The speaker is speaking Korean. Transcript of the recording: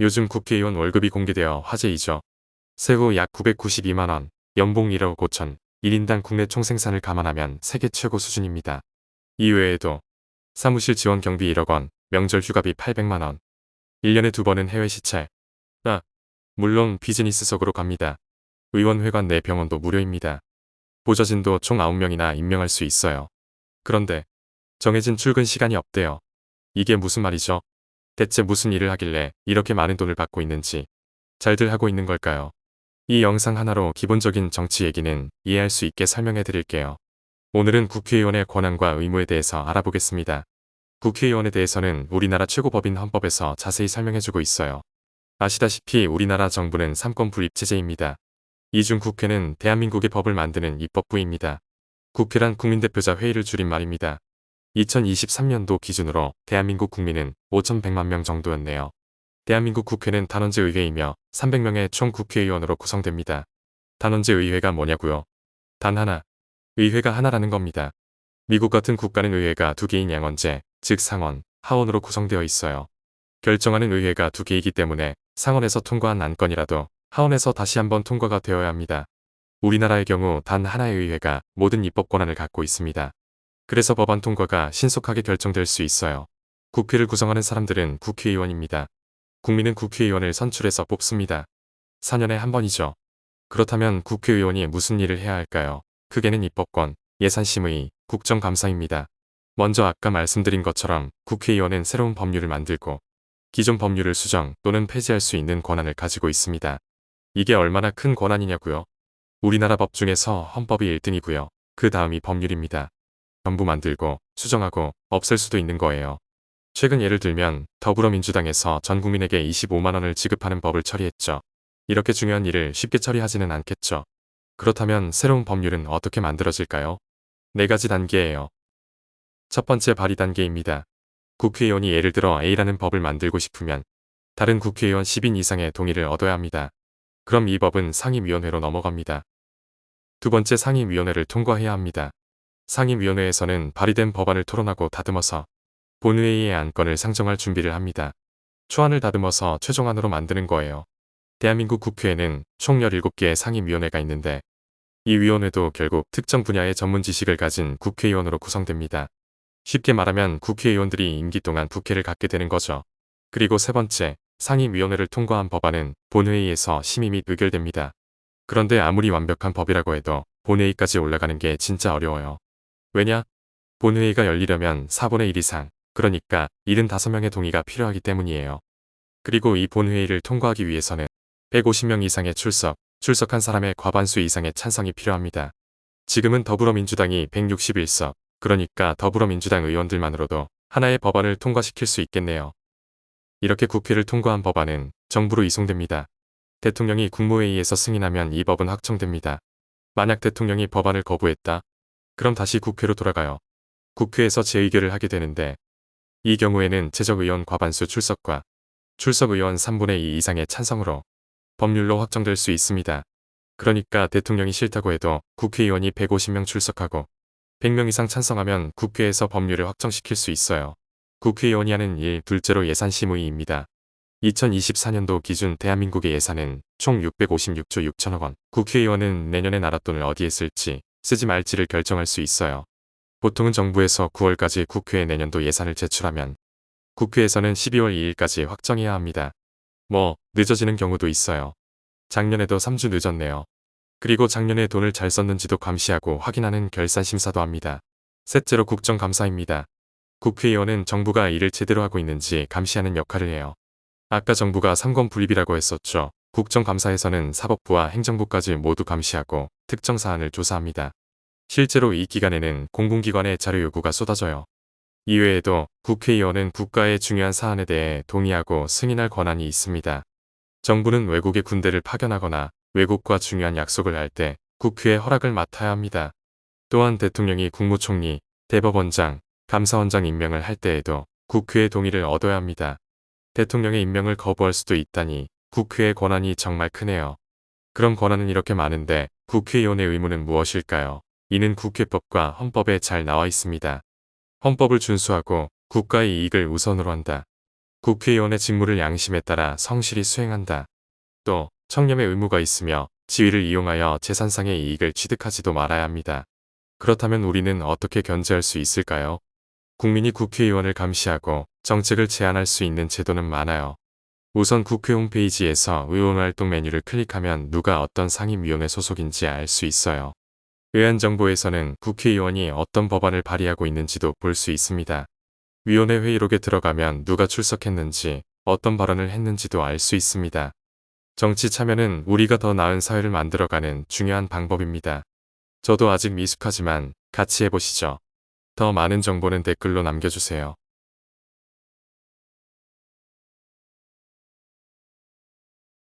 요즘 국회의원 월급이 공개되어 화제이죠. 세후 약 992만원, 연봉 1억 5천, 1인당 국내 총생산을 감안하면 세계 최고 수준입니다. 이외에도 사무실 지원 경비 1억 원, 명절 휴가비 800만원, 1년에 2번은 해외 시찰. 물론 비즈니스석으로 갑니다. 의원회관 내 병원도 무료입니다. 보좌진도 총 9명이나 임명할 수 있어요. 그런데 정해진 출근 시간이 없대요. 이게 무슨 말이죠? 대체 무슨 일을 하길래 이렇게 많은 돈을 받고 있는지 잘들 하고 있는 걸까요? 이 영상 하나로 기본적인 정치 얘기는 이해할 수 있게 설명해 드릴게요. 오늘은 국회의원의 권한과 의무에 대해서 알아보겠습니다. 국회의원에 대해서는 우리나라 최고법인 헌법에서 자세히 설명해주고 있어요. 아시다시피 우리나라 정부는 삼권 분립체제입니다. 이 중 국회는 대한민국의 법을 만드는 입법부입니다. 국회란 국민대표자 회의를 줄임말입니다. 2023년도 기준으로 대한민국 국민은 5,100만 명 정도였네요. 대한민국 국회는 단원제 의회이며 300명의 총 국회의원으로 구성됩니다. 단원제 의회가 뭐냐고요? 단 하나. 의회가 하나라는 겁니다. 미국 같은 국가는 의회가 2개인 양원제, 즉 상원, 하원으로 구성되어 있어요. 결정하는 의회가 2개이기 때문에 상원에서 통과한 안건이라도 하원에서 다시 한번 통과가 되어야 합니다. 우리나라의 경우 단 하나의 의회가 모든 입법 권한을 갖고 있습니다. 그래서 법안 통과가 신속하게 결정될 수 있어요. 국회를 구성하는 사람들은 국회의원입니다. 국민은 국회의원을 선출해서 뽑습니다. 4년에 한 번이죠. 그렇다면 국회의원이 무슨 일을 해야 할까요? 크게는 입법권, 예산심의, 국정감사입니다. 먼저 아까 말씀드린 것처럼 국회의원은 새로운 법률을 만들고 기존 법률을 수정 또는 폐지할 수 있는 권한을 가지고 있습니다. 이게 얼마나 큰 권한이냐고요? 우리나라 법 중에서 헌법이 1등이고요. 그 다음이 법률입니다. 전부 만들고 수정하고 없앨 수도 있는 거예요. 최근 예를 들면 더불어민주당에서 전 국민에게 25만 원을 지급하는 법을 처리했죠. 이렇게 중요한 일을 쉽게 처리하지는 않겠죠. 그렇다면 새로운 법률은 어떻게 만들어질까요? 4가지 단계예요. 첫 번째 발의 단계입니다. 국회의원이 예를 들어 A라는 법을 만들고 싶으면 다른 국회의원 10인 이상의 동의를 얻어야 합니다. 그럼 이 법은 상임위원회로 넘어갑니다. 두 번째 상임위원회를 통과해야 합니다. 상임위원회에서는 발의된 법안을 토론하고 다듬어서 본회의의 안건을 상정할 준비를 합니다. 초안을 다듬어서 최종안으로 만드는 거예요. 대한민국 국회에는 총 17개의 상임위원회가 있는데 이 위원회도 결국 특정 분야의 전문 지식을 가진 국회의원으로 구성됩니다. 쉽게 말하면 국회의원들이 임기 동안 국회를 갖게 되는 거죠. 그리고 세 번째, 상임위원회를 통과한 법안은 본회의에서 심의 및 의결됩니다. 그런데 아무리 완벽한 법이라고 해도 본회의까지 올라가는 게 진짜 어려워요. 왜냐? 본회의가 열리려면 4분의 1 이상, 그러니까 75명의 동의가 필요하기 때문이에요. 그리고 이 본회의를 통과하기 위해서는 150명 이상의 출석한 사람의 과반수 이상의 찬성이 필요합니다. 지금은 더불어민주당이 161석, 그러니까 더불어민주당 의원들만으로도 하나의 법안을 통과시킬 수 있겠네요. 이렇게 국회를 통과한 법안은 정부로 이송됩니다. 대통령이 국무회의에서 승인하면 이 법은 확정됩니다. 만약 대통령이 법안을 거부했다? 그럼 다시 국회로 돌아가요. 국회에서 재의결을 하게 되는데 이 경우에는 제적의원 과반수 출석과 출석의원 3분의 2 이상의 찬성으로 법률로 확정될 수 있습니다. 그러니까 대통령이 싫다고 해도 국회의원이 150명 출석하고 100명 이상 찬성하면 국회에서 법률을 확정시킬 수 있어요. 국회의원이 하는 일 둘째로 예산심의입니다. 2024년도 기준 대한민국의 예산은 총 656조 6천억 원. 국회의원은 내년에 나라 돈을 어디에 쓸지, 쓰지 말지를 결정할 수 있어요. 보통은 정부에서 9월까지 국회에 내년도 예산을 제출하면 국회에서는 12월 2일까지 확정해야 합니다. 늦어지는 경우도 있어요. 작년에도 3주 늦었네요. 그리고 작년에 돈을 잘 썼는지도 감시하고 확인하는 결산심사도 합니다. 셋째로 국정감사입니다. 국회의원은 정부가 일을 제대로 하고 있는지 감시하는 역할을 해요. 아까 정부가 삼권 분립이라고 했었죠. 국정감사에서는 사법부와 행정부까지 모두 감시하고 특정 사안을 조사합니다. 실제로 이 기간에는 공공기관의 자료 요구가 쏟아져요. 이외에도 국회의원은 국가의 중요한 사안에 대해 동의하고 승인할 권한이 있습니다. 정부는 외국의 군대를 파견하거나 외국과 중요한 약속을 할 때 국회의 허락을 맡아야 합니다. 또한 대통령이 국무총리, 대법원장, 감사원장 임명을 할 때에도 국회의 동의를 얻어야 합니다. 대통령의 임명을 거부할 수도 있다니 국회의 권한이 정말 크네요. 그럼 권한은 이렇게 많은데 국회의원의 의무는 무엇일까요? 이는 국회법과 헌법에 잘 나와 있습니다. 헌법을 준수하고 국가의 이익을 우선으로 한다. 국회의원의 직무를 양심에 따라 성실히 수행한다. 또 청렴의 의무가 있으며 지위를 이용하여 재산상의 이익을 취득하지도 말아야 합니다. 그렇다면 우리는 어떻게 견제할 수 있을까요? 국민이 국회의원을 감시하고 정책을 제안할 수 있는 제도는 많아요. 우선 국회 홈페이지에서 의원활동 메뉴를 클릭하면 누가 어떤 상임위원회 소속인지 알 수 있어요. 의안정보에서는 국회의원이 어떤 법안을 발의하고 있는지도 볼 수 있습니다. 위원회 회의록에 들어가면 누가 출석했는지, 어떤 발언을 했는지도 알 수 있습니다. 정치 참여는 우리가 더 나은 사회를 만들어가는 중요한 방법입니다. 저도 아직 미숙하지만 같이 해보시죠. 더 많은 정보는 댓글로 남겨주세요.